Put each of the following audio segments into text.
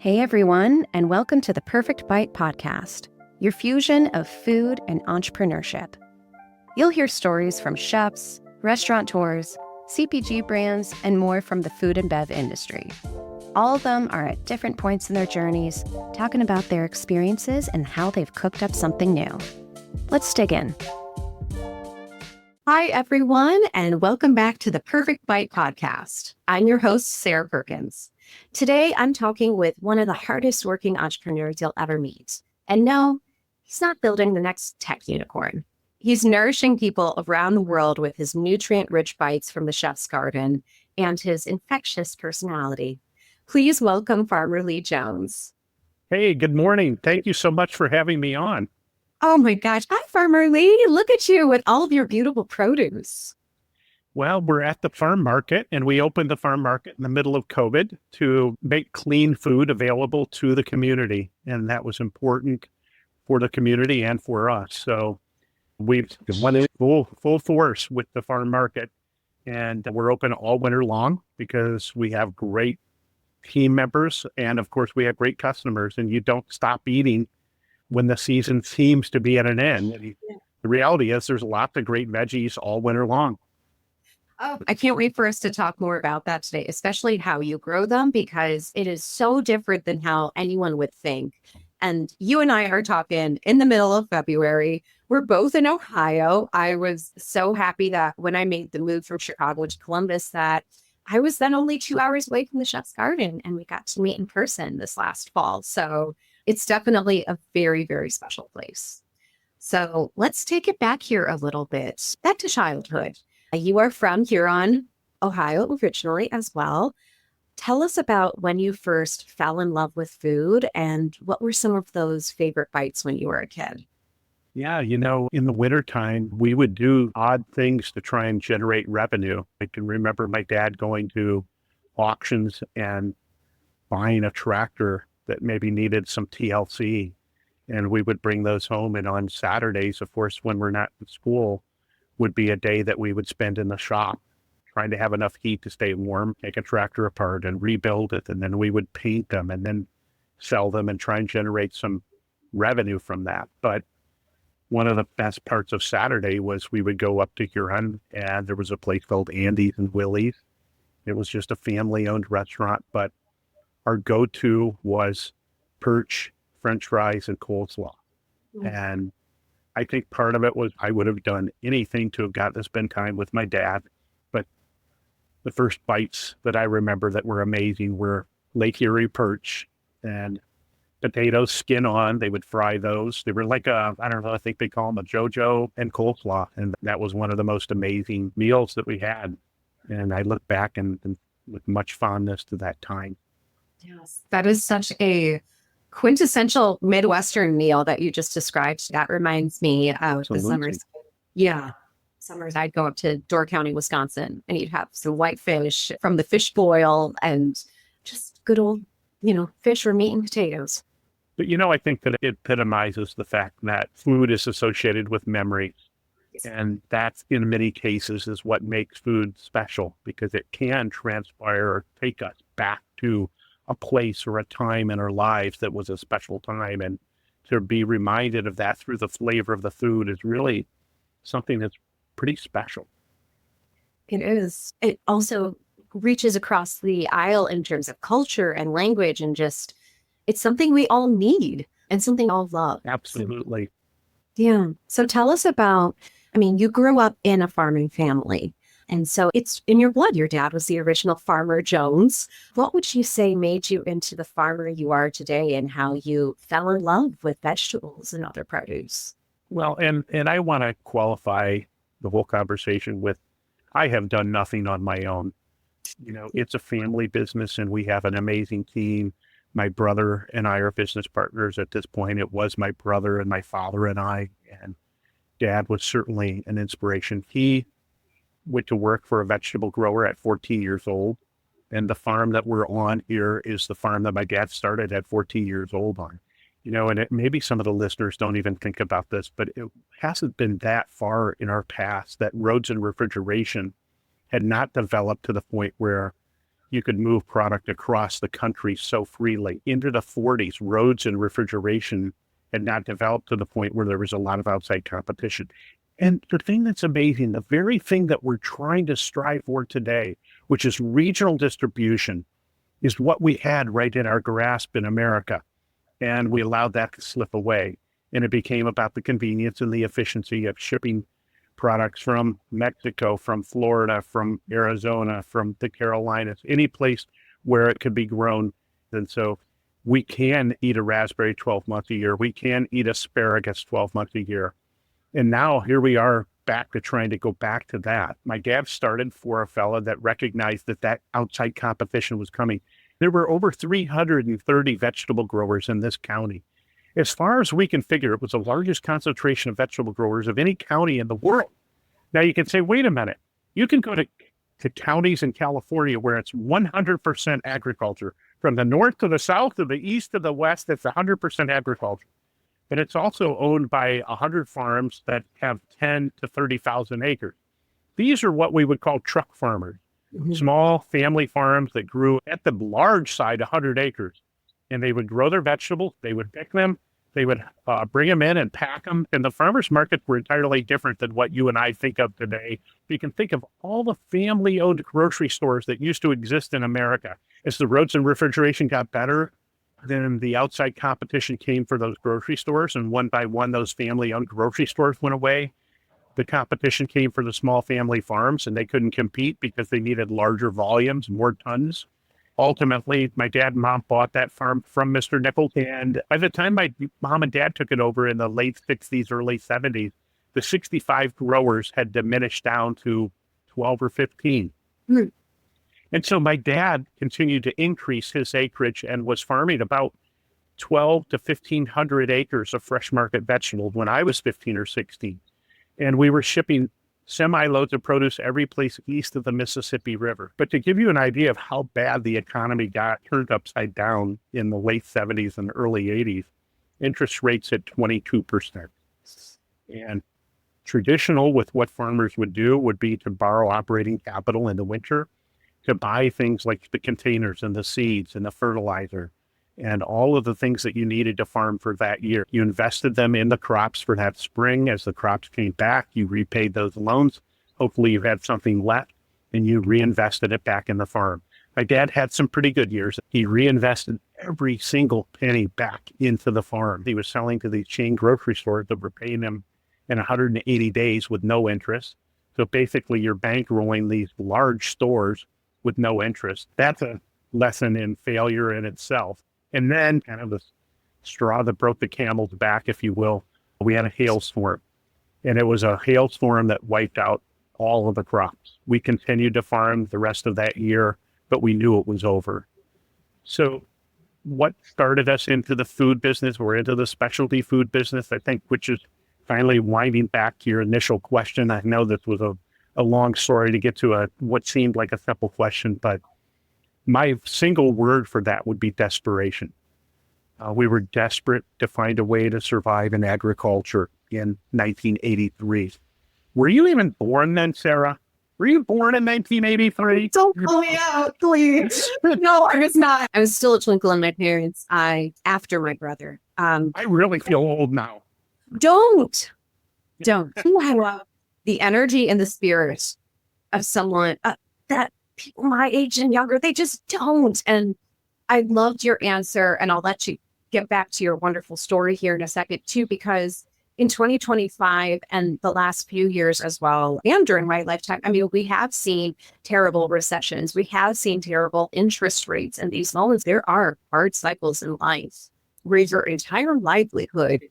Hey everyone, and welcome to the Perfect Bite podcast, your fusion of food and entrepreneurship. You'll hear stories from chefs, restaurateurs, CPG brands, and more from the food and bev industry. All of them are at different points in their journeys, talking about their experiences and how they've cooked up something new. Let's dig in. Hi everyone, and welcome back to the Perfect Bite podcast. I'm your host, Sarah Perkins. Today, I'm talking with one of the hardest working entrepreneurs you'll ever meet. And no, he's not building the next tech unicorn. He's nourishing people around the world with his nutrient-rich bites from the chef's garden and his infectious personality. Please welcome Farmer Lee Jones. Hey, good morning. Thank you so much for having me on. Oh my gosh. Hi, Farmer Lee. Look at you with all of your beautiful produce. Well, we're at the farm market, and we opened the farm market in the middle of COVID to make clean food available to the community. And that was important for the community and for us. So we've went in full force with the farm market, and we're open all winter long because we have great team members. And of course, we have great customers, and you don't stop eating when the season seems to be at an end. The reality is there's lots of great veggies all winter long. Oh, I can't wait for us to talk more about that today, especially how you grow them, because it is so different than how anyone would think. And you and I are talking in the middle of February. We're both in Ohio. I was so happy that when I made the move from Chicago to Columbus, that I was then only 2 hours away from the chef's garden, and we got to meet in person this last fall. So it's definitely a very, very special place. So let's take it back here a little bit, back to childhood. You are from Huron, Ohio, originally as well. Tell us about when you first fell in love with food and what were some of those favorite bites when you were a kid? Yeah, in the wintertime, we would do odd things to try and generate revenue. I can remember my dad going to auctions and buying a tractor that maybe needed some TLC, and we would bring those home. And on Saturdays, of course, when we're not in school, would be a day that we would spend in the shop trying to have enough heat to stay warm, take a tractor apart and rebuild it. And then we would paint them and then sell them and try and generate some revenue from that. But one of the best parts of Saturday was we would go up to Huron, and there was a place called Andy's and Willie's. It was just a family-owned restaurant, but our go-to was perch, French fries, and coleslaw. And I think part of it was I would have done anything to have gotten to spend time with my dad. But the first bites that I remember that were amazing were Lake Erie perch and potatoes skin on. They would fry those. They were like I think they call them a JoJo and coleslaw. And that was one of the most amazing meals that we had. And I look back and with much fondness to that time. Yes, that is such a quintessential Midwestern meal that you just described. That reminds me of Absolutely. the summers. Yeah. Summers, I'd go up to Door County, Wisconsin, and you'd have some whitefish from the fish boil and just good old, fish or meat and potatoes. But, I think that it epitomizes the fact that food is associated with memory. Yes. And that, in many cases, is what makes food special, because it can transpire or take us back to a place or a time in our lives that was a special time. And to be reminded of that through the flavor of the food is really something that's pretty special. It is. It also reaches across the aisle in terms of culture and language, and just, it's something we all need and something all love. Absolutely. Yeah. So tell us about, you grew up in a farming family. And so it's in your blood. Your dad was the original Farmer Jones. What would you say made you into the farmer you are today, and how you fell in love with vegetables and other produce? Well, and I want to qualify the whole conversation with, I have done nothing on my own. It's a family business, and we have an amazing team. My brother and I are business partners at this point. It was my brother and my father and I, and Dad was certainly an inspiration. He went to work for a vegetable grower at 14 years old. And the farm that we're on here is the farm that my dad started at 14 years old on. And maybe some of the listeners don't even think about this, but it hasn't been that far in our past that roads and refrigeration had not developed to the point where you could move product across the country so freely. Into the 40s, roads and refrigeration had not developed to the point where there was a lot of outside competition. And the thing that's amazing, the very thing that we're trying to strive for today, which is regional distribution, is what we had right in our grasp in America. And we allowed that to slip away. And it became about the convenience and the efficiency of shipping products from Mexico, from Florida, from Arizona, from the Carolinas, any place where it could be grown. And so we can eat a raspberry 12 months a year. We can eat asparagus 12 months a year. And now here we are back to trying to go back to that. My dad started for a fella that recognized that outside competition was coming. There were over 330 vegetable growers in this county. As far as we can figure, it was the largest concentration of vegetable growers of any county in the world. Now you can say, wait a minute, you can go to counties in California where it's 100% agriculture. From the north to the south, to the east to the west, it's 100% agriculture. But it's also owned by 100 farms that have 10 to 30,000 acres. These are what we would call truck farmers, small family farms that grew at the large side 100 acres. And they would grow their vegetables, they would pick them, they would bring them in and pack them. And the farmers markets were entirely different than what you and I think of today. You can think of all the family-owned grocery stores that used to exist in America. As the roads and refrigeration got better, then the outside competition came for those grocery stores. And one by one, those family-owned grocery stores went away. The competition came for the small family farms, and they couldn't compete because they needed larger volumes, more tons. Ultimately, my dad and mom bought that farm from Mr. Nichols. And by the time my mom and dad took it over in the late 60s, early 70s, the 65 growers had diminished down to 12 or 15. Mm. And so my dad continued to increase his acreage and was farming about 12 to 1,500 acres of fresh market vegetables when I was 15 or 16. And we were shipping semi-loads of produce every place east of the Mississippi River. But to give you an idea of how bad the economy got turned upside down in the late 70s and early 80s, interest rates at 22%. And traditional with what farmers would do would be to borrow operating capital in the winter to buy things like the containers and the seeds and the fertilizer and all of the things that you needed to farm for that year. You invested them in the crops for that spring. As the crops came back, you repaid those loans. Hopefully you had something left and you reinvested it back in the farm. My dad had some pretty good years. He reinvested every single penny back into the farm. He was selling to these chain grocery stores that were paying him in 180 days with no interest. So basically you're bankrolling these large stores with no interest. That's a lesson in failure in itself. And then kind of the straw that broke the camel's back, if you will, we had a hailstorm. And it was a hailstorm that wiped out all of the crops. We continued to farm the rest of that year, but we knew it was over. So what started us into the food business, or into the specialty food business, I think, which is finally winding back to your initial question. I know this was a long story to get to what seemed like a simple question, but my single word for that would be desperation. We were desperate to find a way to survive in agriculture in 1983. Were you even born then, Sarah? Were you born in 1983? Don't call me out, please. No, I was not. I was still a twinkle in my parents' eye after my brother. I really feel old now. Don't. Wow. The energy and the spirit of someone that people my age and younger, they just don't. And I loved your answer, and I'll let you get back to your wonderful story here in a second too, because in 2025 and the last few years as well, and during my lifetime, I mean, we have seen terrible recessions. We have seen terrible interest rates. And these moments, there are hard cycles in life where your entire livelihood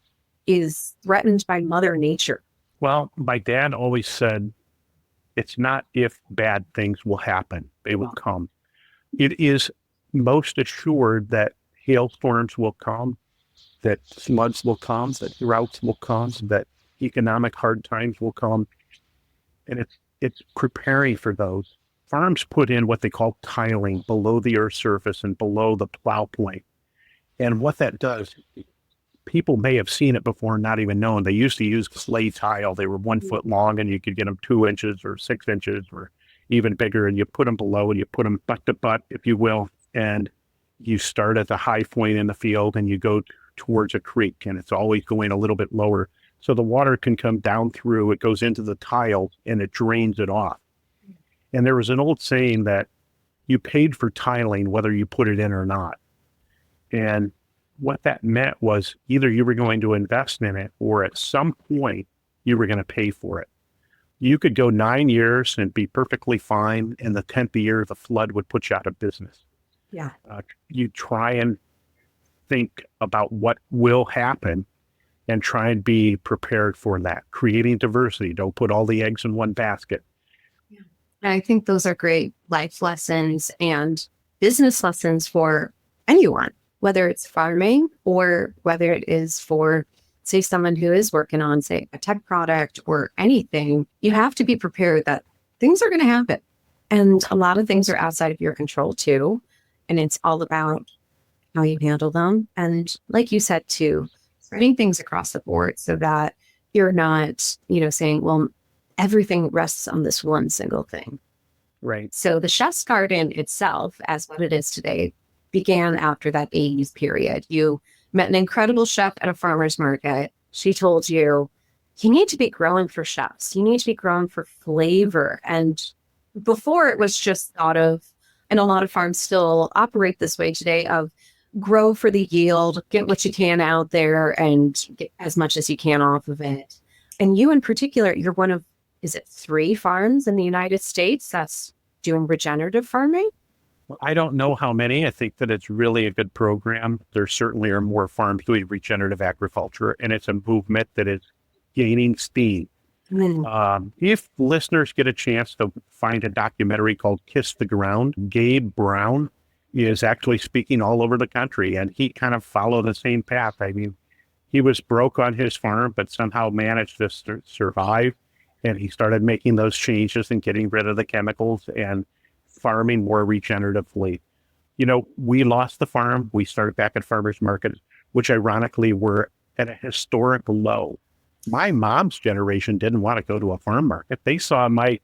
is threatened by Mother Nature. Well, my dad always said, it's not if bad things will happen, they will come. It is most assured that hailstorms will come, that floods will come, that droughts will come, that economic hard times will come. And it's preparing for those. Farms put in what they call tiling below the earth's surface and below the plow point. And what that does, people may have seen it before, not even known. They used to use clay tile. They were 1 foot long, and you could get them 2 inches or 6 inches or even bigger, and you put them below and you put them butt to butt, if you will. And you start at the high point in the field and you go towards a creek, and it's always going a little bit lower. So the water can come down through, it goes into the tile and it drains it off. And there was an old saying that you paid for tiling, whether you put it in or not. And what that meant was either you were going to invest in it or at some point you were going to pay for it. You could go 9 years and be perfectly fine. And the 10th year, the flood would put you out of business. Yeah. You try and think about what will happen and try and be prepared for that. Creating diversity. Don't put all the eggs in one basket. Yeah. I think those are great life lessons and business lessons for anyone, whether it's farming or whether it is for, say, someone who is working on, say, a tech product or anything. You have to be prepared that things are going to happen. And a lot of things are outside of your control too. And it's all about how you handle them. And like you said, too, spreading things across the board so that you're not, saying, well, everything rests on this one single thing. Right. So the Chef's Garden itself, as what it is today, began after that 80s period. You met an incredible chef at a farmer's market. She told you, you need to be growing for chefs. You need to be growing for flavor. And before it was just thought of, and a lot of farms still operate this way today, of grow for the yield, get what you can out there and get as much as you can off of it. And you in particular, you're one of, is it 3 farms in the United States that's doing regenerative farming? Well, I don't know how many. I think that it's really a good program. There certainly are more farms doing regenerative agriculture, and it's a movement that is gaining steam. If listeners get a chance to find a documentary called Kiss the Ground, Gabe Brown is actually speaking all over the country, and he kind of followed the same path. I mean, he was broke on his farm, but somehow managed to survive, and he started making those changes and getting rid of the chemicals and farming more regeneratively. We lost the farm. We started back at farmers markets, which ironically were at a historic low. My mom's generation didn't want to go to a farm market. They saw my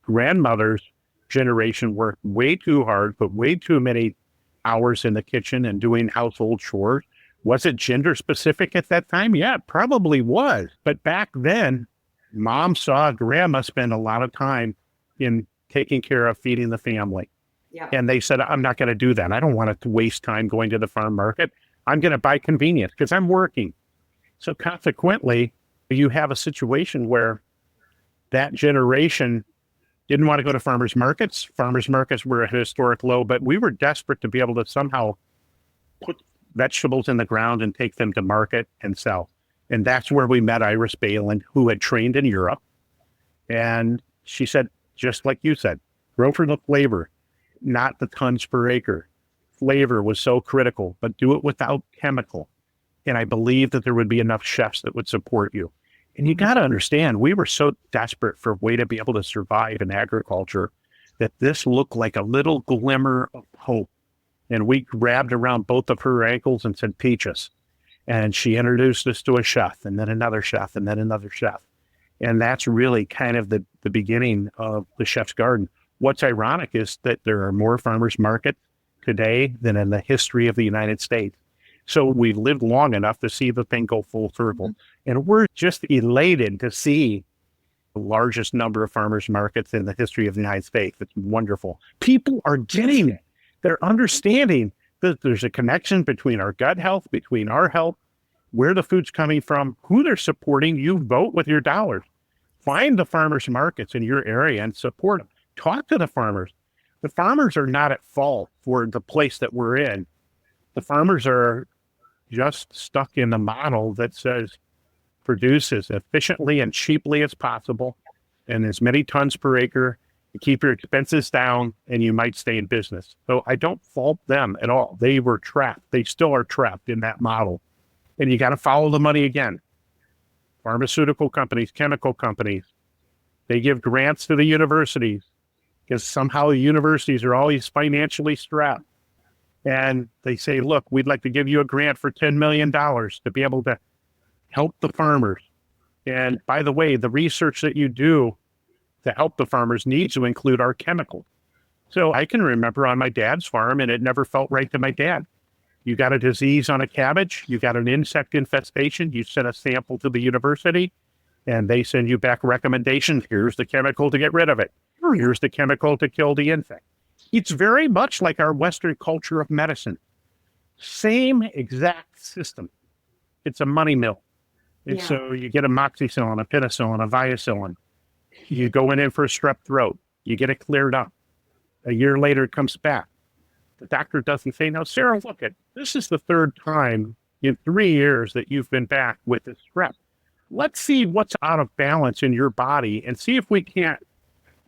grandmother's generation work way too hard, put way too many hours in the kitchen and doing household chores. Was it gender specific at that time? Yeah, it probably was. But back then, mom saw grandma spend a lot of time in taking care of feeding the family. Yeah. And they said, I'm not going to do that. I don't want to waste time going to the farm market. I'm going to buy convenience because I'm working. So consequently, you have a situation where that generation didn't want to go to farmers markets. Farmers markets were at a historic low, but we were desperate to be able to somehow put vegetables in the ground and take them to market and sell. And that's where we met Iris Balin, who had trained in Europe. And she said, just like you said, grow for the flavor, not the tons per acre. Flavor was so critical, but do it without chemical. And I believe that there would be enough chefs that would support you. And you got to understand, we were so desperate for a way to be able to survive in agriculture that this looked like a little glimmer of hope. And we grabbed around both of her ankles and said, teach us. And she introduced us to a chef, and then another chef, and then another chef. And that's really kind of the beginning of the Chef's Garden. What's ironic is that there are more farmers markets today than in the history of the United States. So we've lived long enough to see the thing go full circle. Mm-hmm. And we're just elated to see the largest number of farmers markets in the history of the United States. It's wonderful. People are getting it. They're understanding that there's a connection between our gut health, between our health, where the food's coming from, who they're supporting. You vote with your dollars. Find the farmers markets in your area and support them. Talk to the farmers. The farmers are not at fault for the place that we're in. The farmers are just stuck in the model that says produce as efficiently and cheaply as possible and as many tons per acre, and keep your expenses down, and you might stay in business. So I don't fault them at all. They were trapped. They still are trapped in that model. And you got to follow the money again. Pharmaceutical companies, chemical companies, they give grants to the universities because somehow the universities are always financially strapped. And they say, look, we'd like to give you a grant for $10 million to be able to help the farmers. And by the way, the research that you do to help the farmers needs to include our chemicals. So I can remember on my dad's farm, and it never felt right to my dad. You got a disease on a cabbage, you got an insect infestation, you send a sample to the university, and they send you back recommendations. Here's the chemical to get rid of it. Here's the chemical to kill the insect. It's very much like our Western culture of medicine. Same exact system. It's a money mill. And so you get amoxicillin, a penicillin, a viacillin. You go in for a strep throat. You get it cleared up. A year later, it comes back. The doctor doesn't say, now, Sarah, look, this is the third time in 3 years that you've been back with this strep. Let's see what's out of balance in your body and see if we can't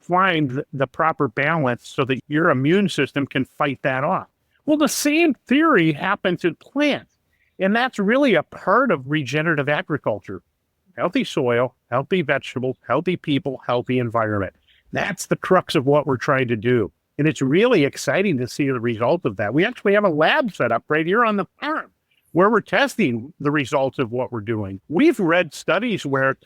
find the proper balance so that your immune system can fight that off. Well, the same theory happens in plants. And that's really a part of regenerative agriculture. Healthy soil, healthy vegetables, healthy people, healthy environment. That's the crux of what we're trying to do. And it's really exciting to see the result of that. We actually have a lab set up right here on the farm where we're testing the results of what we're doing. We've read studies where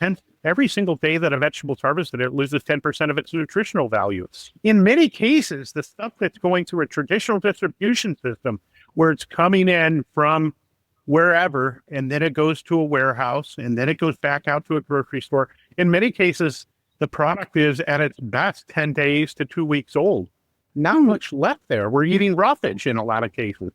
every single day that a vegetable's harvested, it loses 10% of its nutritional value. In many cases, the stuff that's going through a traditional distribution system where it's coming in from wherever, and then it goes to a warehouse, and then it goes back out to a grocery store. In many cases, the product is at its best 10 days to 2 weeks old. Not much left there. We're eating roughage in a lot of cases.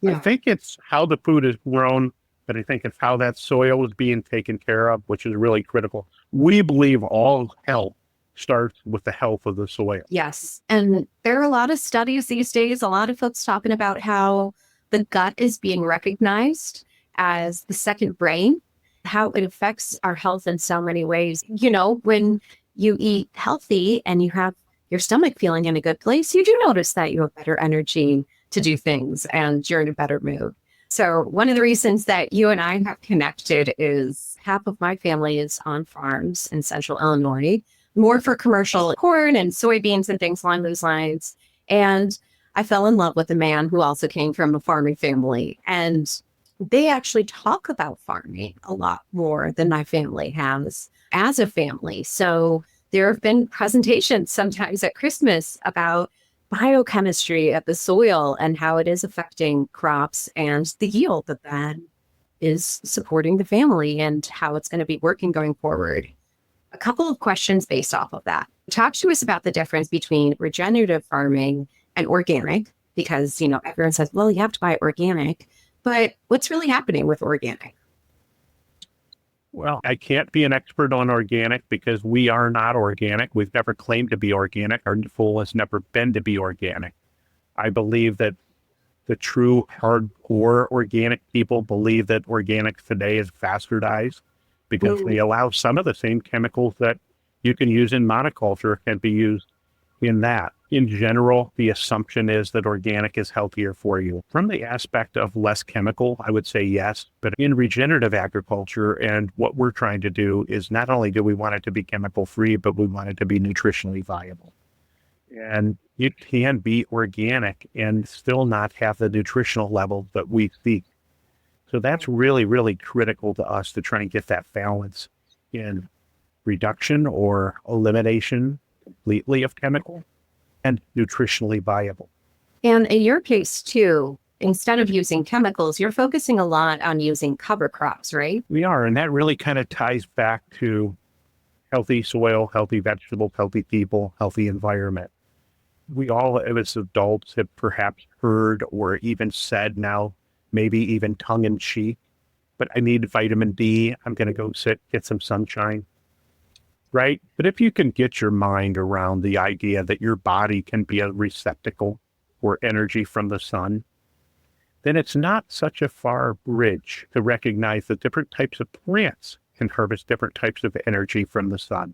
I think it's how the food is grown, but I think it's how that soil is being taken care of, which is really critical. We believe all health starts with the health of the soil. Yes. And there are a lot of studies these days, a lot of folks talking about how the gut is being recognized as the second brain, how it affects our health in so many ways. You know, when you eat healthy and you have your stomach feeling in a good place, you do notice that you have better energy to do things and you're in a better mood. So one of the reasons that you and I have connected is half of my family is on farms in central Illinois, more for commercial corn and soybeans and things along those lines. And I fell in love with a man who also came from a farming family. And they actually talk about farming a lot more than my family has as a family. So there have been presentations sometimes at Christmas about biochemistry of the soil and how it is affecting crops and the yield that is supporting the family and how it's going to be working going forward. A couple of questions based off of that. Talk to us about the difference between regenerative farming and organic, because, you know, everyone says, well, you have to buy organic, but what's really happening with organic? Well, I can't be an expert on organic because we are not organic. We've never claimed to be organic. Our goal has never been to be organic. I believe that the true hardcore organic people believe that organic today is bastardized because they allow some of the same chemicals that you can use in monoculture can be used in that. In general, the assumption is that organic is healthier for you. From the aspect of less chemical, I would say yes. But in regenerative agriculture, and what we're trying to do is not only do we want it to be chemical free, but we want it to be nutritionally viable. And it can be organic and still not have the nutritional level that we seek. So that's really, really critical to us to try and get that balance in reduction or elimination completely of chemical and nutritionally viable. And in your case too, instead of using chemicals, you're focusing a lot on using cover crops, right? We are, and that really kind of ties back to healthy soil, healthy vegetables, healthy people, healthy environment. We all, as adults, have perhaps heard or even said now, maybe even tongue-in-cheek, but I need vitamin D. I'm going to go get some sunshine. Right? But if you can get your mind around the idea that your body can be a receptacle for energy from the sun, then it's not such a far bridge to recognize that different types of plants can harvest different types of energy from the sun.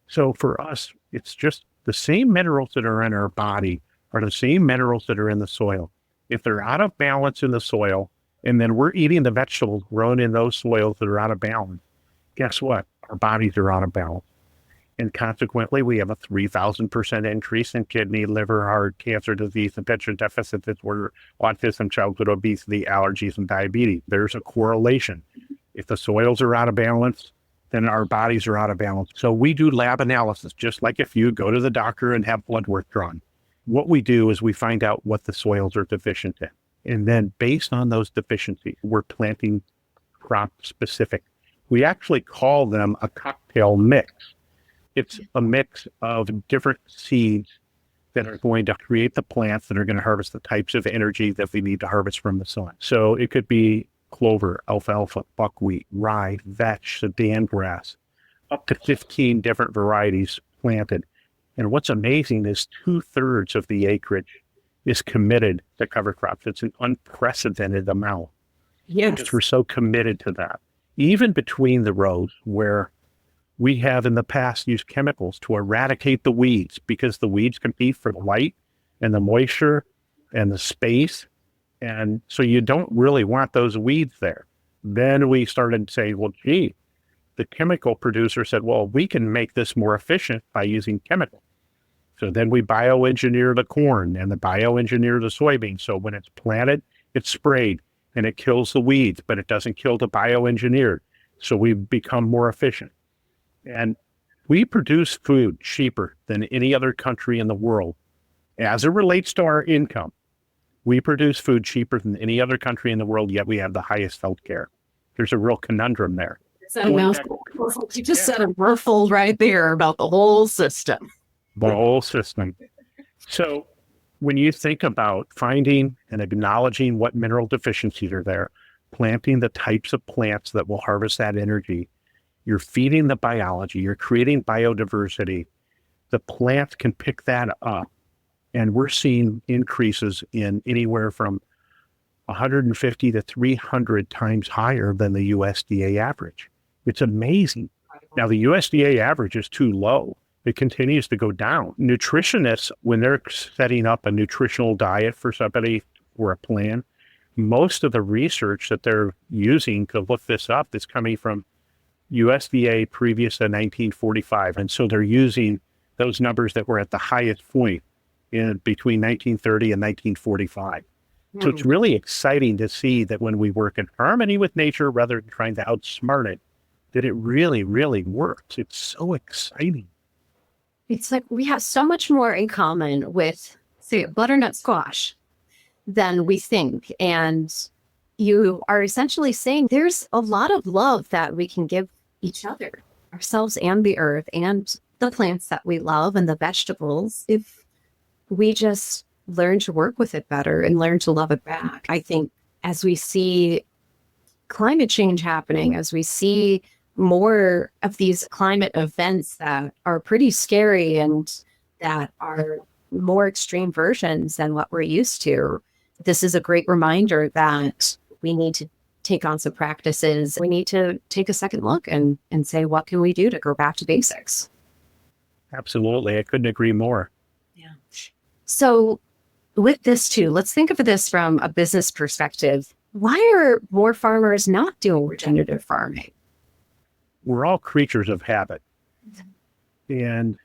So for us, it's just the same minerals that are in our body are the same minerals that are in the soil. If they're out of balance in the soil, and then we're eating the vegetables grown in those soils that are out of balance, guess what? Our bodies are out of balance. And consequently, we have a 3,000% increase in kidney, liver, heart, cancer disease, attention deficit disorder, autism, childhood obesity, allergies, and diabetes. There's a correlation. If the soils are out of balance, then our bodies are out of balance. So we do lab analysis, just like if you go to the doctor and have blood work drawn. What we do is we find out what the soils are deficient in. And then based on those deficiencies, we're planting crop specific. We actually call them a cocktail mix. It's a mix of different seeds that are going to create the plants that are going to harvest the types of energy that we need to harvest from the sun. So it could be clover, alfalfa, buckwheat, rye, vetch, Sudan grass, up to 15 different varieties planted. And what's amazing is 2/3 of the acreage is committed to cover crops. It's an unprecedented amount. Yes. Because we're so committed to that. Even between the rows where we have in the past used chemicals to eradicate the weeds because the weeds compete for the light and the moisture and the space. And so you don't really want those weeds there. Then we started saying, well, gee, the chemical producer said, well, we can make this more efficient by using chemicals. So then we bioengineer the corn and the bioengineer the soybean. So when it's planted, it's sprayed and it kills the weeds, but it doesn't kill the bioengineered. So we become more efficient. And we produce food cheaper than any other country in the world. As it relates to our income, we produce food cheaper than any other country in the world, yet we have the highest health care. There's a real conundrum there. You just said a mouthful right there about the whole system. The whole system. So when you think about finding and acknowledging what mineral deficiencies are there, planting the types of plants that will harvest that energy, you're feeding the biology, you're creating biodiversity, the plants can pick that up. And we're seeing increases in anywhere from 150 to 300 times higher than the USDA average. It's amazing. Now, the USDA average is too low. It continues to go down. Nutritionists, when they're setting up a nutritional diet for somebody or a plan, most of the research that they're using to look this up is coming from USDA previous to 1945. And so they're using those numbers that were at the highest point in between 1930 and 1945. So it's really exciting to see that when we work in harmony with nature rather than trying to outsmart it, that it really, really works. It's so exciting. It's like we have so much more in common with, say, butternut squash than we think. And you are essentially saying there's a lot of love that we can give each other, ourselves and the earth and the plants that we love and the vegetables, if we just learn to work with it better and learn to love it back. I think as we see climate change happening, as we see more of these climate events that are pretty scary and that are more extreme versions than what we're used to, this is a great reminder that we need to take on some practices. We need to take a second look and say, what can we do to go back to basics? Absolutely. I couldn't agree more. Yeah. So with this too, let's think of this from a business perspective. Why are more farmers not doing regenerative farming? We're all creatures of habit. And,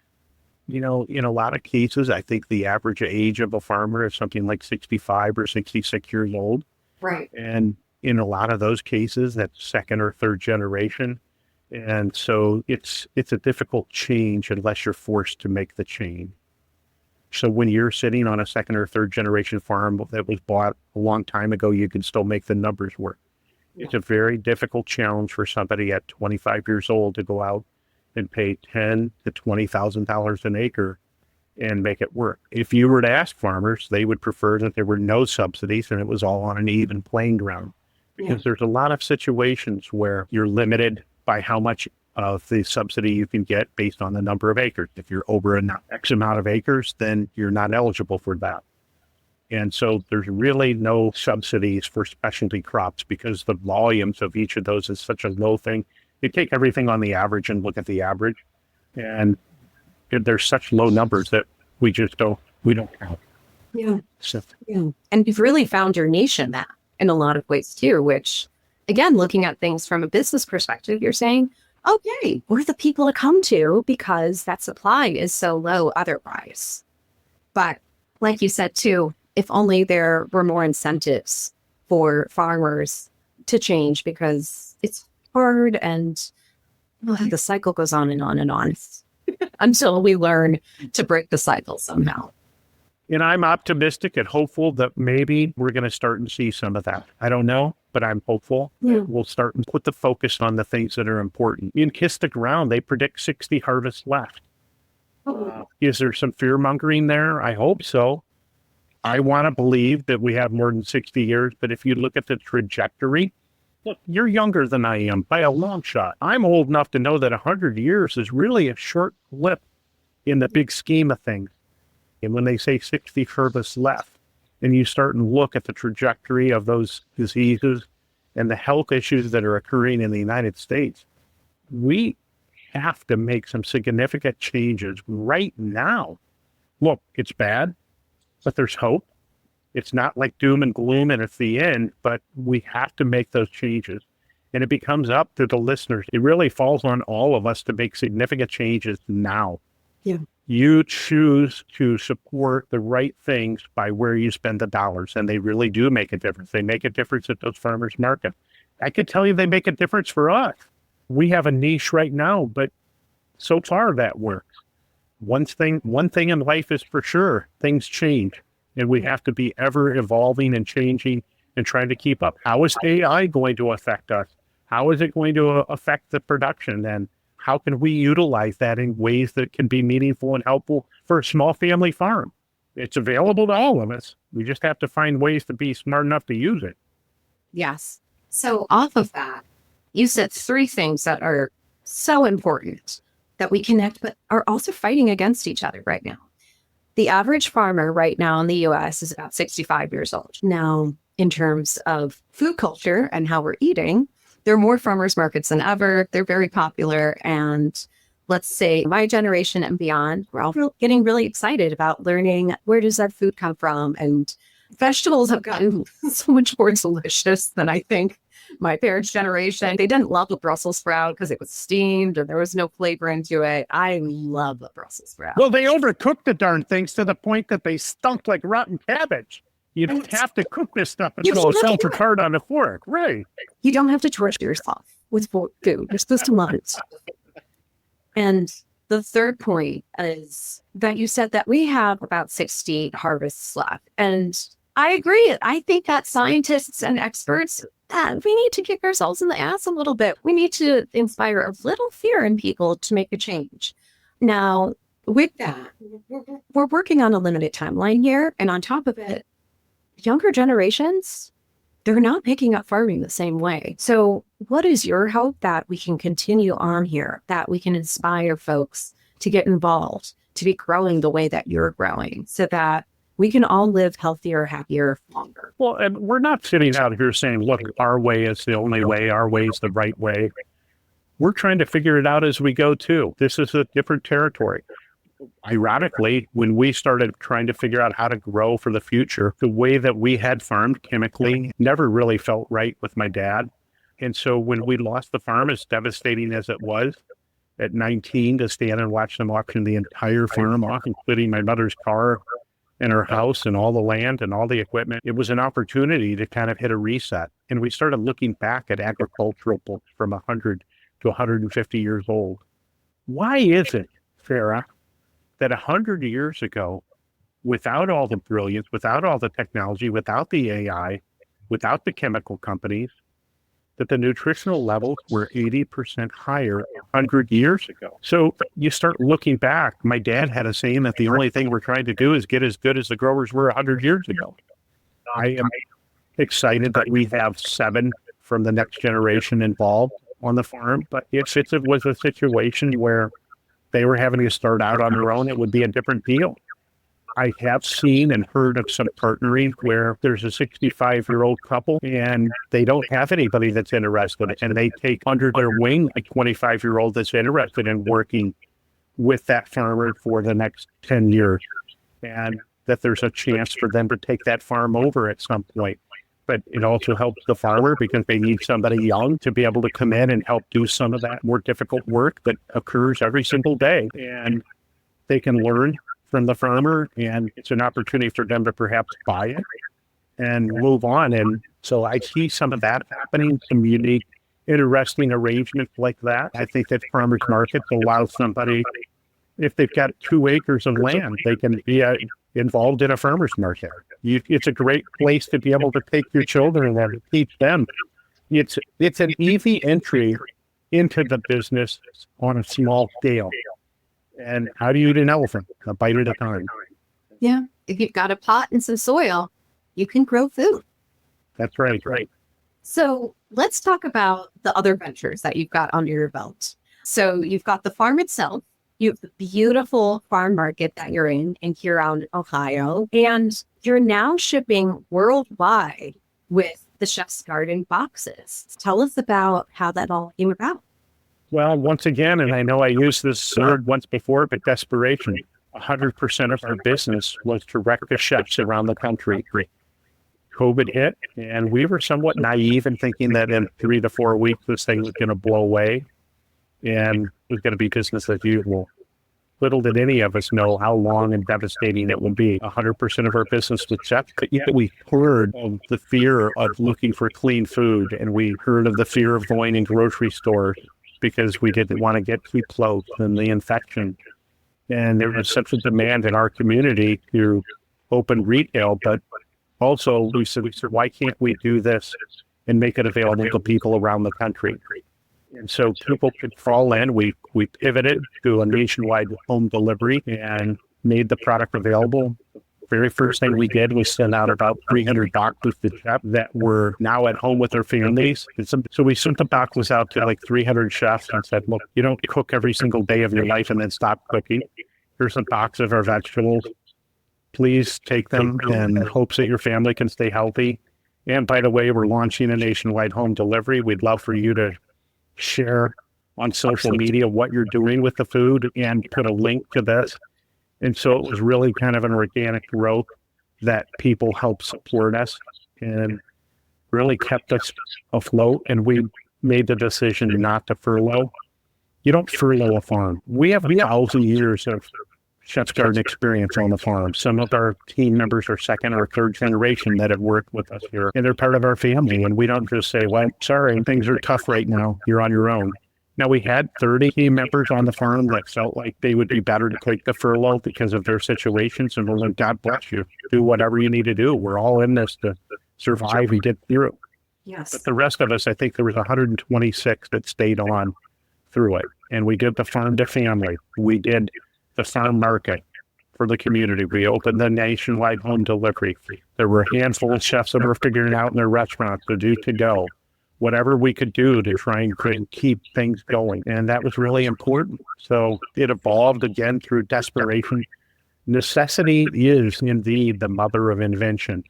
you know, in a lot of cases, I think the average age of a farmer is something like 65 or 66 years old. Right. And in a lot of those cases, that's second or third generation. And so it's a difficult change unless you're forced to make the change. So when you're sitting on a second or third generation farm that was bought a long time ago, you can still make the numbers work. It's a very difficult challenge for somebody at 25 years old to go out and pay $10,000 to $20,000 an acre and make it work. If you were to ask farmers, they would prefer that there were no subsidies and it was all on an even playing ground, because there's a lot of situations where you're limited by how much of the subsidy you can get based on the number of acres. If you're over an X amount of acres, then you're not eligible for that. And so there's really no subsidies for specialty crops because the volumes of each of those is such a low thing. You take everything on the average and look at the average, and there's such low numbers that we don't count. Yeah. So, Yeah. And you've really found your niche in that in a lot of ways too, which again, looking at things from a business perspective, you're saying, okay, we're the people to come to because that supply is so low otherwise. But like you said too, if only there were more incentives for farmers to change, because it's hard and The cycle goes on and on and on until we learn to break the cycle somehow. And I'm optimistic and hopeful that maybe we're going to start and see some of that. I don't know, but I'm hopeful that we'll start and put the focus on the things that are important. In Kiss the Ground, they predict 60 harvests left. Is there some fear mongering there? I hope so. I want to believe that we have more than 60 years, but if you look at the trajectory, look, you're younger than I am by a long shot. I'm old enough to know that 100 years is really a short blip in the big scheme of things. And when they say 60 harvests left, and you start and look at the trajectory of those diseases and the health issues that are occurring in the United States, we have to make some significant changes right now. Look, it's bad, but there's hope. It's not like doom and gloom and it's the end, but we have to make those changes. And it becomes up to the listeners. It really falls on all of us to make significant changes now. Yeah. You choose to support the right things by where you spend the dollars, and they really do make a difference. They make a difference at those farmers market. I could tell you they make a difference for us. We have a niche right now, but so far that works. One thing in life is for sure, things change, and we have to be ever evolving and changing and trying to keep up. How is AI going to affect us? How is it going to affect the production? And how can we utilize that in ways that can be meaningful and helpful for a small family farm? It's available to all of us. We just have to find ways to be smart enough to use it. Yes. So off of that, you said three things that are so important that we connect, but are also fighting against each other right now. The average farmer right now in the US is about 65 years old. Now, in terms of food culture and how we're eating, there are more farmers markets than ever. They're very popular. And let's say my generation and beyond, we're all getting really excited about learning where does that food come from. And vegetables have gotten so much more delicious than I think my parents' generation. They didn't love a Brussels sprout because it was steamed and there was no flavor into it. I love a Brussels sprout. Well, they overcooked the darn things to the point that they stunk like rotten cabbage. You don't have to cook this stuff until it's self-prepared on the fork. Right. You don't have to torture yourself with food. You're supposed to love it. And the third point is that you said that we have about 60 harvests left. And I agree. I think that scientists and experts, that we need to kick ourselves in the ass a little bit. We need to inspire a little fear in people to make a change. Now, with that, we're working on a limited timeline here. And on top of it, younger generations, they're not picking up farming the same way. So what is your hope that we can continue on here, that we can inspire folks to get involved, to be growing the way that you're growing so that we can all live healthier, happier, longer? Well, and we're not sitting out here saying, look, our way is the only way, our way is the right way. We're trying to figure it out as we go too. This is a different territory. Ironically, when we started trying to figure out how to grow for the future, the way that we had farmed chemically never really felt right with my dad. And so when we lost the farm, as devastating as it was, at 19 to stand and watch them auction the entire farm off, including my mother's car and her house and all the land and all the equipment, it was an opportunity to kind of hit a reset. And we started looking back at agricultural books from 100 to 150 years old. Why is it, Farah, that 100 years ago, without all the brilliance, without all the technology, without the AI, without the chemical companies, that the nutritional levels were 80% higher 100 years ago? So you start looking back. My dad had a saying that the only thing we're trying to do is get as good as the growers were 100 years ago. I am excited that we have 7 from the next generation involved on the farm, but if it was a situation where they were having to start out on their own, it would be a different deal. I have seen and heard of some partnering where there's a 65-year-old couple and they don't have anybody that's interested, and they take under their wing a 25-year-old that's interested in working with that farmer for the next 10 years, and that there's a chance for them to take that farm over at some point. But it also helps the farmer because they need somebody young to be able to come in and help do some of that more difficult work that occurs every single day. And they can learn from the farmer, and it's an opportunity for them to perhaps buy it and move on. And so I see some of that happening, some unique interesting arrangements like that. I think that farmers markets allow somebody, if they've got 2 acres of land, they can be involved in a farmer's market. It's a great place to be able to take your children and teach them. It's an easy entry into the business on a small scale. And how do you eat an elephant? A bite at a time. Yeah. If you've got a pot and some soil, you can grow food. That's right. So let's talk about the other ventures that you've got under your belt. So you've got the farm itself. You have the beautiful farm market that you're in Huron, Ohio, and you're now shipping worldwide with the Chef's Garden boxes. Tell us about how that all came about. Well, once again, and I know I used this word once before, but desperation. 100% of our business was direct to chefs around the country. COVID hit, and we were somewhat naive in thinking that in 3 to 4 weeks, this thing was going to blow away and it was going to be business as usual. Little did any of us know how long and devastating it would be. 100% of our business was chefs, but yet we heard of the fear of looking for clean food, and we heard of the fear of going in grocery stores because we didn't want to get too close and the infection. And there was such a demand in our community to open retail, but also we said, why can't we do this and make it available to people around the country? And so people could fall in. We pivoted to a nationwide home delivery and made the product available. Very first thing we did was send out about 300 boxes to chefs that were now at home with their families. So we sent the boxes out to like 300 chefs and said, look, you don't cook every single day of your life and then stop cooking. Here's a box of our vegetables. Please take them in hopes that your family can stay healthy. And by the way, we're launching a nationwide home delivery. We'd love for you to share on social media what you're doing with the food and put a link to this. And so it was really kind of an organic growth that people helped support us and really kept us afloat. And we made the decision not to furlough. You don't furlough a farm. We have 1,000 years of Chef's Garden experience on the farm. Some of our team members are second or third generation that have worked with us here, and they're part of our family. And we don't just say, well, sorry, things are tough right now. You're on your own. Now, we had 30 team members on the farm that felt like they would be better to take the furlough because of their situations. And we're like, God bless you. Do whatever you need to do. We're all in this to survive. We did through it. Yes. But the rest of us, I think there was 126 that stayed on through it. And we did the farm to family. We did the farm market for the community. We opened the nationwide home delivery. There were a handful of chefs that were figuring out in their restaurants to do to go. Whatever we could do to try and keep things going. And that was really important. So it evolved again through desperation. Necessity is indeed the mother of invention.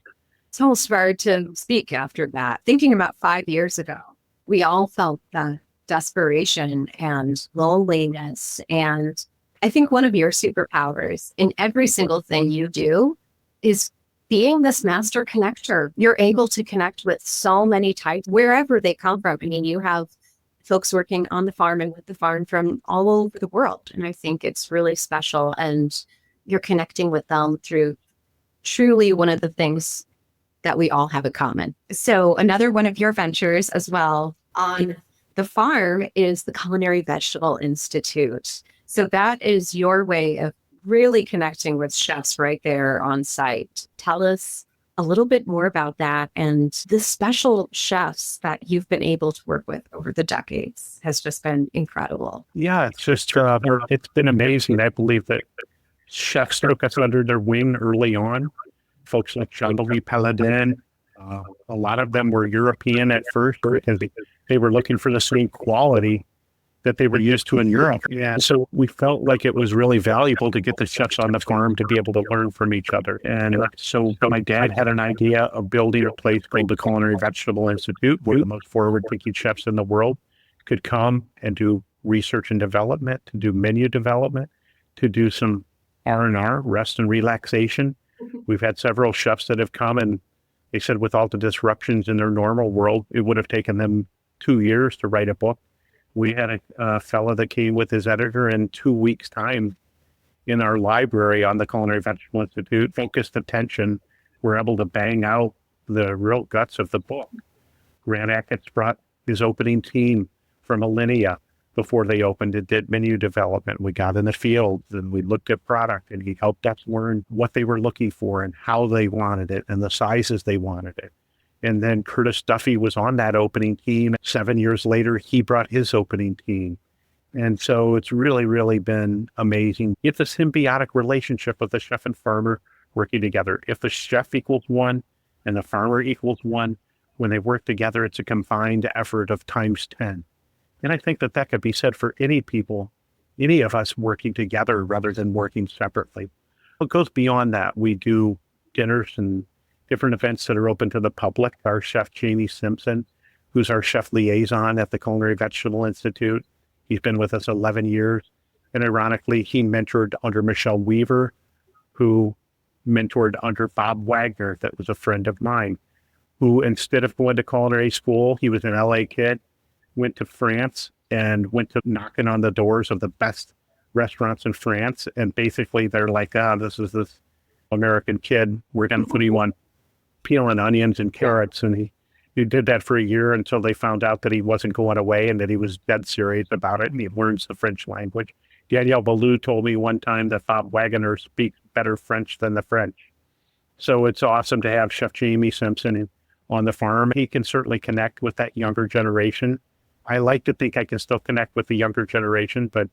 It's almost hard to speak after that. Thinking about 5 years ago, we all felt the desperation and loneliness. And I think one of your superpowers in every single thing you do is being this master connector. You're able to connect with so many types, wherever they come from. I mean, you have folks working on the farm and with the farm from all over the world. And I think it's really special. And you're connecting with them through truly one of the things that we all have in common. So another one of your ventures as well on the farm is the Culinary Vegetable Institute. So that is your way of really connecting with chefs right there on site. Tell us a little bit more about that and the special chefs that you've been able to work with over the decades has just been incredible. Yeah, it's just, it's been amazing. I believe that chefs took us under their wing early on. Folks like Jean-Louis Paladin, a lot of them were European at first because they were looking for the same quality that they were used to in Europe. Yeah. So we felt like it was really valuable to get the chefs on the farm to be able to learn from each other. And so my dad had an idea of building a place called the Culinary Vegetable Institute, where the most forward-thinking chefs in the world could come and do research and development, to do menu development, to do some R&R, rest and relaxation. We've had several chefs that have come and they said with all the disruptions in their normal world, it would have taken them 2 years to write a book. We had a fellow that came with his editor in 2 weeks' time in our library on the Culinary Vegetable Institute, focused attention. We're able to bang out the real guts of the book. Grant Achatz brought his opening team for millennia before they opened it, did menu development. We got in the fields and we looked at product, and he helped us learn what they were looking for and how they wanted it and the sizes they wanted it. And then Curtis Duffy was on that opening team. 7 years later, he brought his opening team. And so it's really, really been amazing. It's a symbiotic relationship with the chef and farmer working together. If the chef equals one and the farmer equals one, when they work together, it's a combined effort of times 10. And I think that that could be said for any people, any of us working together rather than working separately. It goes beyond that. We do dinners and different events that are open to the public. Our chef, Jamie Simpson, who's our chef liaison at the Culinary Vegetable Institute, he's been with us 11 years. And ironically, he mentored under Michelle Weaver, who mentored under Bob Wagner, that was a friend of mine, who instead of going to culinary school, he was an LA kid, went to France and went to knocking on the doors of the best restaurants in France. And basically they're like, this is this American kid. We're going to put him on peeling onions and carrots. And he did that for a year until they found out that he wasn't going away and that he was dead serious about it. And he learns the French language. Danielle Ballou told me one time that Bob Wagner speaks better French than the French. So it's awesome to have Chef Jamie Simpson on the farm. He can certainly connect with that younger generation. I like to think I can still connect with the younger generation, but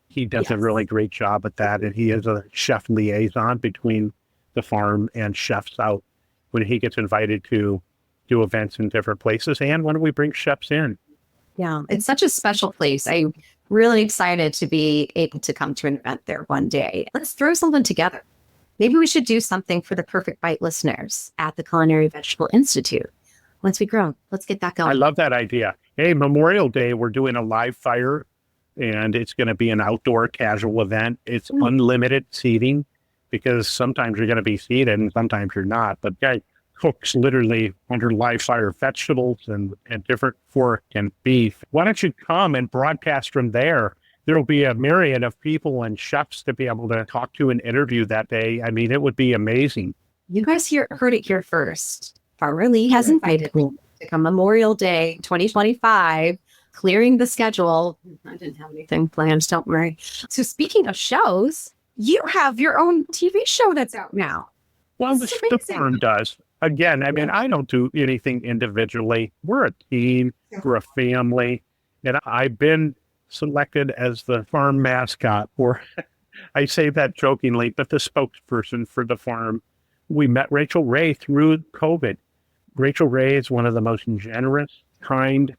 he does a really great job at that. And he is a chef liaison between the farm and chefs out when he gets invited to do events in different places and when we bring chefs in. Yeah, it's such a special place. I'm really excited to be able to come to an event there one day. Let's throw something together. Maybe we should do something for the Perfect Bite listeners at the Culinary Vegetable Institute. Once we grow, let's get that going. I love that idea. Hey, Memorial Day, we're doing a live fire, and it's going to be an outdoor casual event. It's unlimited seating because sometimes you're going to be seated and sometimes you're not. But guys, cooks literally under live fire vegetables and different pork and beef. Why don't you come and broadcast from there? There will be a myriad of people and chefs to be able to talk to and interview that day. I mean, it would be amazing. You guys heard it here first. Farmer Lee has invited me to come Memorial Day 2025, clearing the schedule. I didn't have anything planned, don't worry. So speaking of shows, you have your own TV show that's out now. Well, the farm does. Again, I mean, I don't do anything individually. We're a team, we're a family, and I've been selected as the farm mascot, or I say that jokingly, but the spokesperson for the farm. We met Rachel Ray through COVID. Rachel Ray is one of the most generous, kind,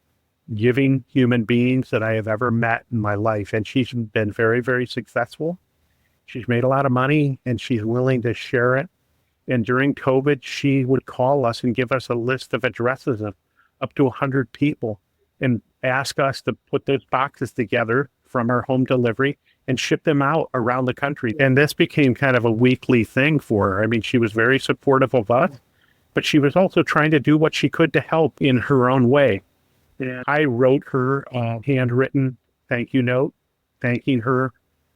giving human beings that I have ever met in my life. And she's been very, very successful. She's made a lot of money and she's willing to share it. And during COVID, she would call us and give us a list of addresses of up to 100 people and ask us to put those boxes together from our home delivery and ship them out around the country. And this became kind of a weekly thing for her. I mean, she was very supportive of us, but she was also trying to do what she could to help in her own way. And I wrote her a handwritten thank you note, thanking her.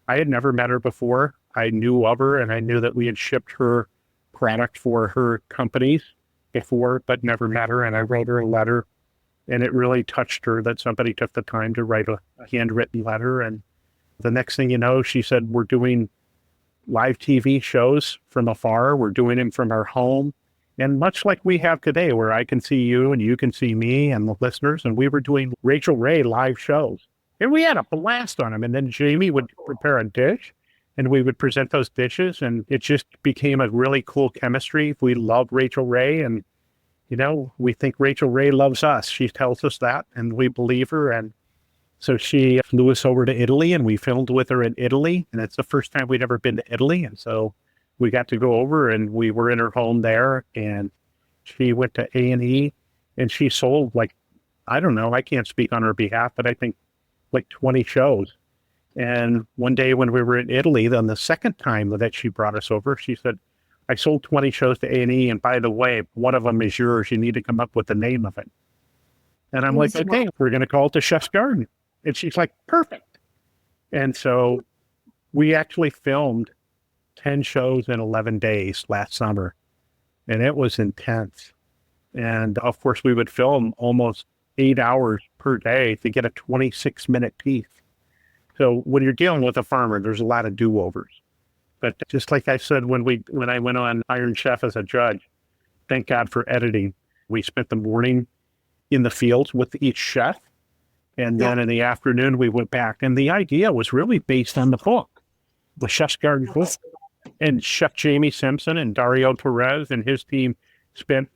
I had never met her before. I knew of her and I knew that we had shipped her product for her companies before, but never met her. And I wrote her a letter, and it really touched her that somebody took the time to write a handwritten letter. And the next thing you know, she said, we're doing live TV shows from afar. We're doing them from our home. And much like we have today, where I can see you and you can see me and the listeners, and we were doing Rachel Ray live shows. And we had a blast on them. And then Jamie would prepare a dish, and we would present those dishes, and it just became a really cool chemistry. We loved Rachel Ray, and, you know, we think Rachel Ray loves us. She tells us that, and we believe her. And so she flew us over to Italy, and we filmed with her in Italy. And it's the first time we'd ever been to Italy. And so we got to go over, and we were in her home there, and she went to A&E, and she sold, like, I don't know, I can't speak on her behalf, but I think like 20 shows. And one day when we were in Italy, then the second time that she brought us over, she said, I sold 20 shows to A&E, and by the way, one of them is yours. You need to come up with the name of it. And I'm like, okay, we're going to call it the Chef's Garden. And she's like, perfect. And so we actually filmed 10 shows in 11 days last summer, and it was intense. And of course, we would film almost 8 hours per day to get a 26-minute piece. So when you're dealing with a farmer, there's a lot of do-overs. But just like I said, when I went on Iron Chef as a judge, thank God for editing. We spent the morning in the fields with each chef. And then in the afternoon, we went back. And the idea was really based on the book, the Chef's Garden book. And Chef Jamie Simpson and Dario Perez and his team spent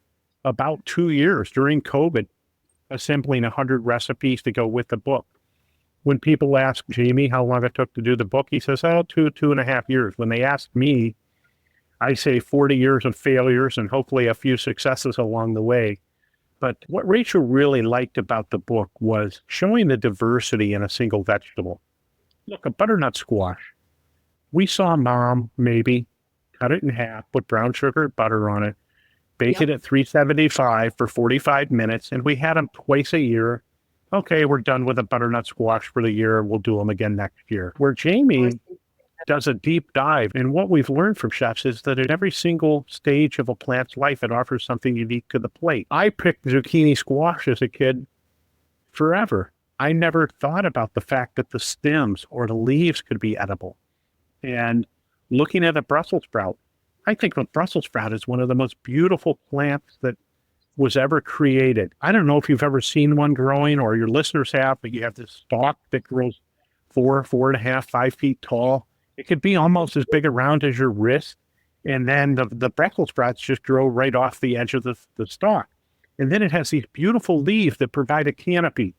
about 2 years during COVID assembling 100 recipes to go with the book. When people ask Jamie how long it took to do the book, he says, 2.5 years. When they ask me, I say 40 years of failures and hopefully a few successes along the way. But what Rachel really liked about the book was showing the diversity in a single vegetable. Look, a butternut squash. We saw Mom maybe cut it in half, put brown sugar and butter on it, bake it at 375 for 45 minutes, and we had them twice a year. Okay, we're done with a butternut squash for the year. We'll do them again next year. Where Jamie does a deep dive. And what we've learned from chefs is that at every single stage of a plant's life, it offers something unique to the plate. I picked zucchini squash as a kid forever. I never thought about the fact that the stems or the leaves could be edible. And looking at a Brussels sprout, I think the Brussels sprout is one of the most beautiful plants that was ever created. I don't know if you've ever seen one growing or your listeners have, but you have this stalk that grows 4.5, 5 feet tall. It could be almost as big around as your wrist. And then the Brussels sprouts just grow right off the edge of the stalk. And then it has these beautiful leaves that provide a canopy.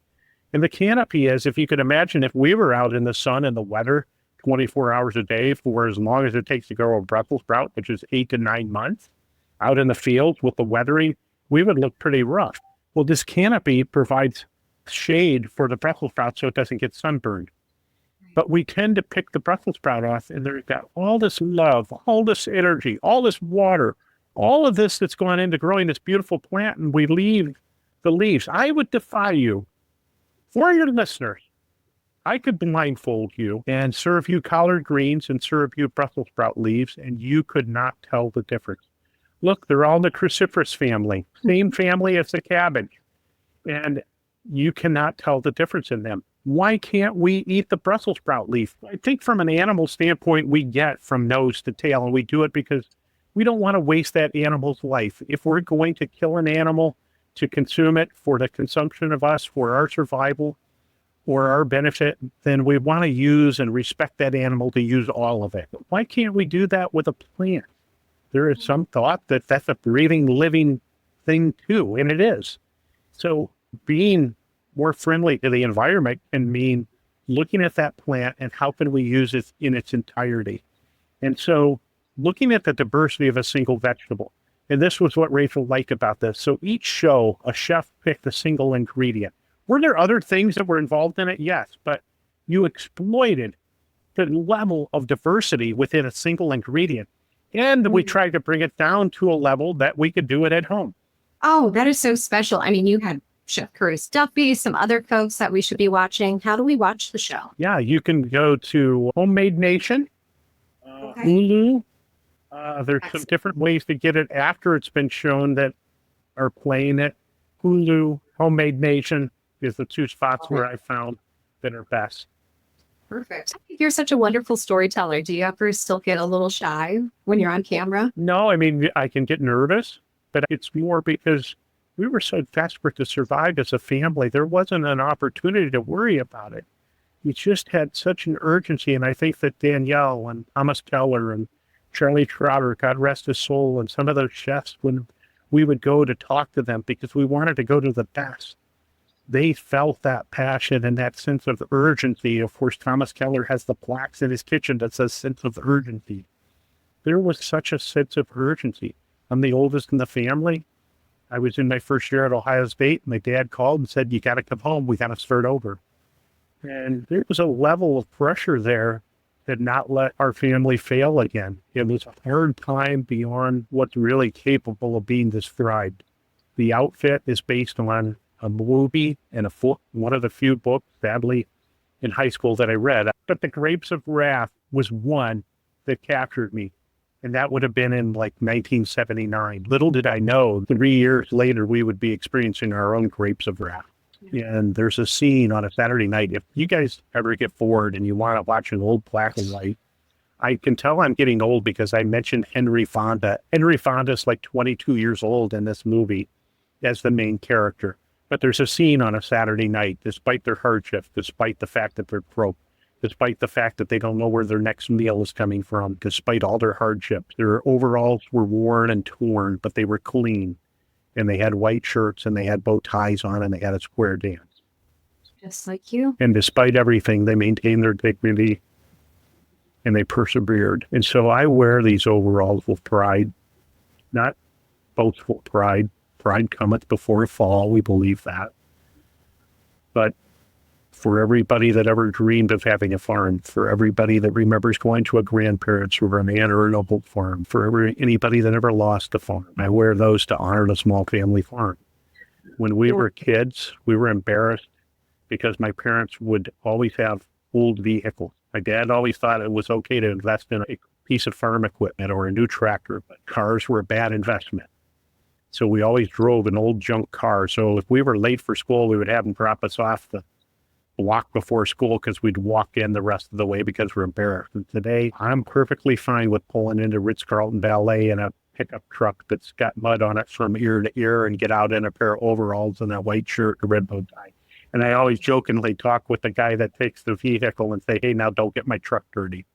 And the canopy is, if you could imagine, if we were out in the sun and the weather 24 hours a day for as long as it takes to grow a Brussels sprout, which is 8 to 9 months, out in the fields with the weathering, we would look pretty rough. Well, this canopy provides shade for the Brussels sprout so it doesn't get sunburned. But we tend to pick the Brussels sprout off, and they've got all this love, all this energy, all this water, all of this that's gone into growing this beautiful plant, and we leave the leaves. I would defy you, for your listeners, I could blindfold you and serve you collard greens and serve you Brussels sprout leaves, and you could not tell the difference. Look, they're all in the cruciferous family, same family as the cabbage, and you cannot tell the difference in them. Why can't we eat the Brussels sprout leaf? I think from an animal standpoint, we get from nose to tail, and we do it because we don't want to waste that animal's life. If we're going to kill an animal to consume it for the consumption of us, for our survival, or our benefit, then we want to use and respect that animal to use all of it. Why can't we do that with a plant? There is some thought that that's a breathing, living thing too, and it is. So being more friendly to the environment can mean looking at that plant and how can we use it in its entirety. And so looking at the diversity of a single vegetable, and this was what Rachel liked about this. So each show, a chef picked a single ingredient. Were there other things that were involved in it? Yes, but you exploited the level of diversity within a single ingredient. And we tried to bring it down to a level that we could do it at home. Oh, that is so special. I mean, you had Chef Curtis Duffy, some other folks that we should be watching. How do we watch the show? Yeah, you can go to Homemade Nation, Hulu. There's some different ways to get it after it's been shown that are playing it. Hulu, Homemade Nation is the two spots where I found that are best. Perfect. You're such a wonderful storyteller. Do you ever still get a little shy when you're on camera? No, I mean, I can get nervous, but it's more because we were so desperate to survive as a family. There wasn't an opportunity to worry about it. We just had such an urgency. And I think that Danielle and Thomas Keller and Charlie Trotter, God rest his soul, and some of those chefs, when we would go to talk to them because we wanted to go to the best, they felt that passion and that sense of urgency. Of course, Thomas Keller has the plaques in his kitchen that says sense of urgency. There was such a sense of urgency. I'm the oldest in the family. I was in my first year at Ohio State. My dad called and said, you got to come home. We got to start over. And there was a level of pressure there to not let our family fail again. It was a hard time beyond what's really capable of being described. The outfit is based on a movie and a book, one of the few books, sadly, in high school that I read. But The Grapes of Wrath was one that captured me. And that would have been in like 1979. Little did I know, 3 years later, we would be experiencing our own grapes of wrath. And there's a scene on a Saturday night. If you guys ever get bored and you want to watch an old black and white, I can tell I'm getting old because I mentioned Henry Fonda. Henry Fonda's like 22 years old in this movie as the main character. But there's a scene on a Saturday night, despite their hardship, despite the fact that they're broke, despite the fact that they don't know where their next meal is coming from, despite all their hardships. Their overalls were worn and torn, but they were clean. And they had white shirts and they had bow ties on and they had a square dance. Just like you. And despite everything, they maintained their dignity and they persevered. And so I wear these overalls with pride, not boastful pride. Pride cometh before a fall. We believe that. But for everybody that ever dreamed of having a farm, for everybody that remembers going to a grandparent's or an aunt or an uncle farm, for anybody that ever lost a farm, I wear those to honor the small family farm. When we were kids, we were embarrassed because my parents would always have old vehicles. My dad always thought it was okay to invest in a piece of farm equipment or a new tractor, but cars were a bad investment. So we always drove an old junk car. So if we were late for school, we would have them drop us off the block before school because we'd walk in the rest of the way because we're embarrassed. And today, I'm perfectly fine with pulling into Ritz-Carlton Ballet in a pickup truck that's got mud on it from ear to ear and get out in a pair of overalls and a white shirt and a red bow tie. And I always jokingly talk with the guy that takes the vehicle and say, hey, now don't get my truck dirty.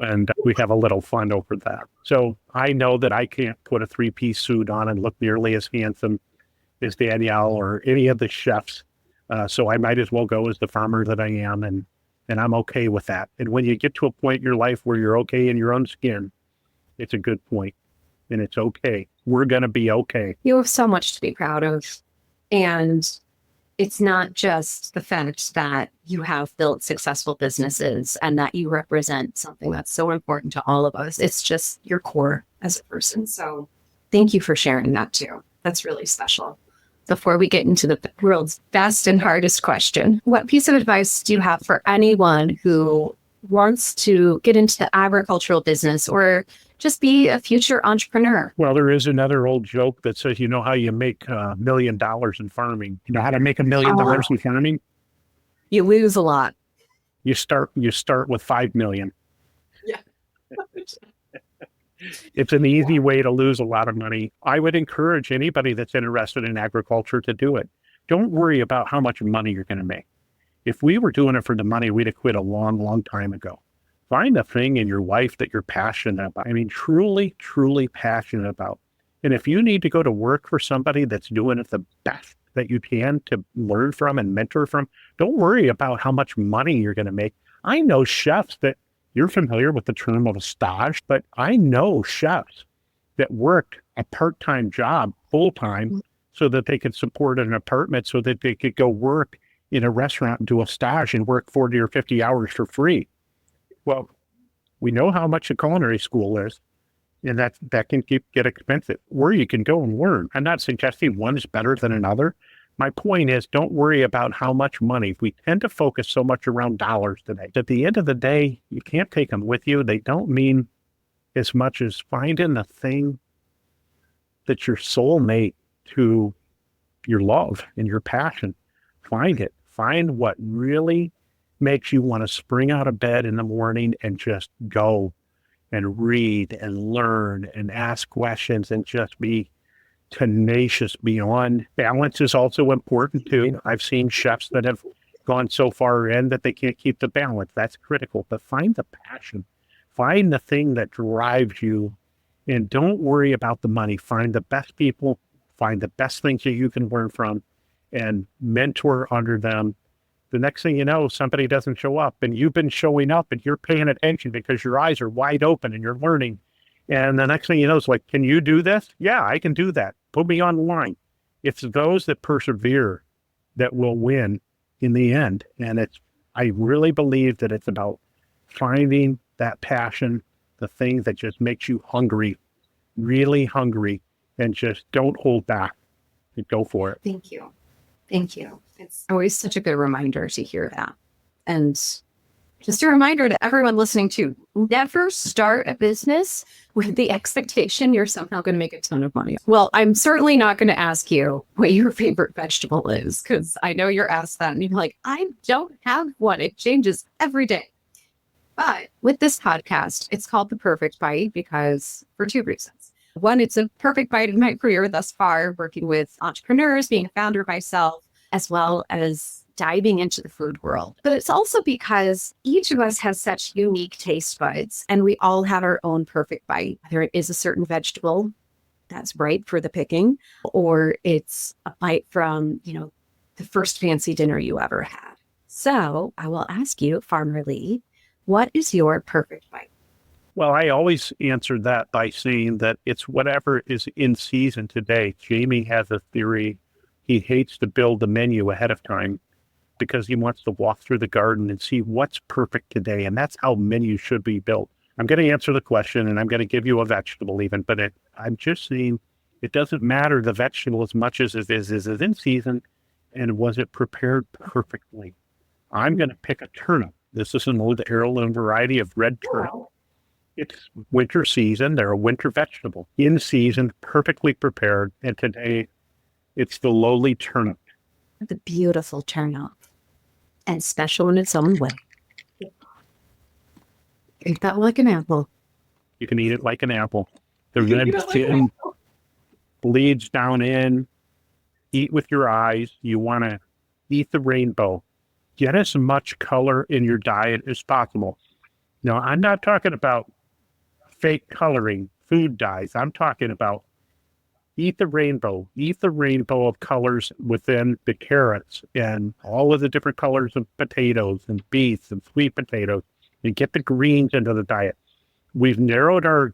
And we have a little fun over that. So I know that I can't put a three-piece suit on and look nearly as handsome as Danielle or any of the chefs. So I might as well go as the farmer that I am, and I'm okay with that. And when you get to a point in your life where you're okay in your own skin, it's a good point, and it's okay. We're going to be okay. You have so much to be proud of. And it's not just the fact that you have built successful businesses and that you represent something that's so important to all of us. It's just your core as a person. So thank you for sharing that too. That's really special. Before we get into the world's best and hardest question, what piece of advice do you have for anyone who wants to get into the agricultural business or just be a future entrepreneur? Well, there is another old joke that says, you know how you make $1 million in farming? You know how to make $1 million in farming? You lose a lot. You start with 5 million. Yeah. It's an easy way to lose a lot of money. I would encourage anybody that's interested in agriculture to do it. Don't worry about how much money you're going to make. If we were doing it for the money, we'd have quit a long, long time ago. Find a thing in your life that you're passionate about. I mean, truly, truly passionate about. And if you need to go to work for somebody that's doing it the best that you can to learn from and mentor from, don't worry about how much money you're going to make. I know chefs that you're familiar with the term of a stage, but I know chefs that worked a part-time job full-time so that they could support an apartment so that they could go work in a restaurant and do a stage and work 40 or 50 hours for free. Well, we know how much a culinary school is, and that can get expensive. Or you can go and learn. I'm not suggesting one is better than another. My point is, don't worry about how much money. We tend to focus so much around dollars today. At the end of the day, you can't take them with you. They don't mean as much as finding the thing that's your soulmate to your love and your passion. Find it. Find what really makes you want to spring out of bed in the morning and just go and read and learn and ask questions and just be tenacious beyond. Balance is also important too. I've seen chefs that have gone so far in that they can't keep the balance. That's critical. But find the passion. Find the thing that drives you, and don't worry about the money. Find the best people. Find the best things that you can learn from and mentor under them. The next thing you know, somebody doesn't show up, and you've been showing up and you're paying attention because your eyes are wide open and you're learning. And the next thing you know is like, can you do this? Yeah, I can do that. Put me on the line. It's those that persevere that will win in the end. And I really believe that it's about finding that passion, the thing that just makes you hungry, really hungry, and just don't hold back. Go for it. Thank you. Thank you. It's always such a good reminder to hear that. And Just a reminder to everyone listening to never start a business with the expectation you're somehow going to make a ton of money. Well, I'm certainly not going to ask you what your favorite vegetable is, because I know you're asked that and you're like, I don't have one. It changes every day. But with this podcast, it's called The Perfect Bite because for two reasons. One, it's a perfect bite in my career thus far, working with entrepreneurs, being a founder myself, as well as diving into the food world. But it's also because each of us has such unique taste buds and we all have our own perfect bite. Whether it is a certain vegetable that's ripe for the picking, or it's a bite from, the first fancy dinner you ever had. So I will ask you, Farmer Lee, what is your perfect bite? Well, I always answer that by saying that it's whatever is in season today. Jamie has a theory. He hates to build the menu ahead of time because he wants to walk through the garden and see what's perfect today. And that's how menus should be built. I'm going to answer the question and I'm going to give you a vegetable even, but I'm just saying it doesn't matter the vegetable as much as it is in season and was it prepared perfectly. I'm going to pick a turnip. This is an old heirloom variety of red turnip. It's winter season. They're a winter vegetable. In season, perfectly prepared. And today, it's the lowly turnip. The beautiful turnip. And special in its own way. Eat that like an apple. You can eat it like an apple. The red skin bleeds down in. Eat with your eyes. You want to eat the rainbow. Get as much color in your diet as possible. Now, I'm not talking about fake coloring, food dyes. I'm talking about eat the rainbow. Eat the rainbow of colors within the carrots and all of the different colors of potatoes and beets and sweet potatoes, and get the greens into the diet. We've narrowed our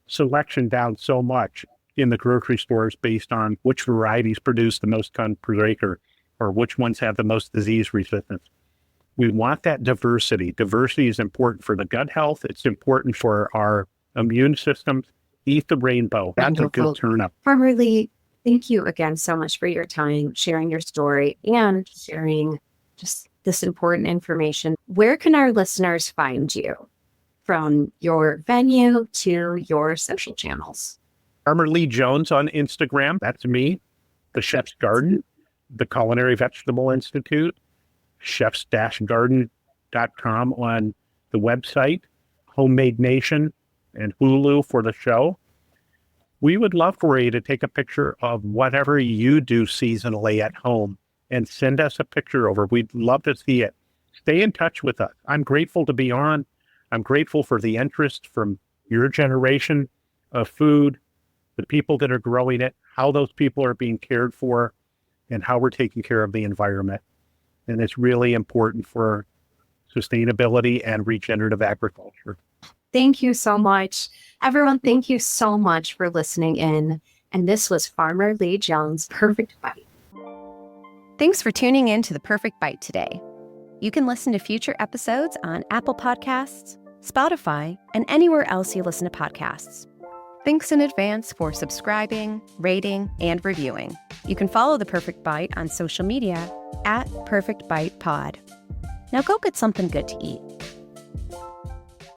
selection down so much in the grocery stores based on which varieties produce the most ton per acre or which ones have the most disease resistance. We want that diversity. Diversity is important for the gut health. It's important for our immune systems. Eat the rainbow. That's a good turnip. Farmer Lee, thank you again so much for your time, sharing your story, and sharing just this important information. Where can our listeners find you? From your venue to your social channels. Farmer Lee Jones on Instagram. That's me. The Chef's Garden. The Culinary Vegetable Institute. chefs-garden.com on the website. Homemade Nation and Hulu for the show. We would love for you to take a picture of whatever you do seasonally at home and send us a picture over. We'd love to see it. Stay in touch with us. I'm grateful to be on. I'm grateful for the interest from your generation of food, the people that are growing it, how those people are being cared for, and how we're taking care of the environment. And it's really important for sustainability and regenerative agriculture. Thank you so much. Everyone, thank you so much for listening in. And this was Farmer Lee Jones' Perfect Bite. Thanks for tuning in to The Perfect Bite today. You can listen to future episodes on Apple Podcasts, Spotify, and anywhere else you listen to podcasts. Thanks in advance for subscribing, rating, and reviewing. You can follow The Perfect Bite on social media @PerfectBitePod. Now go get something good to eat.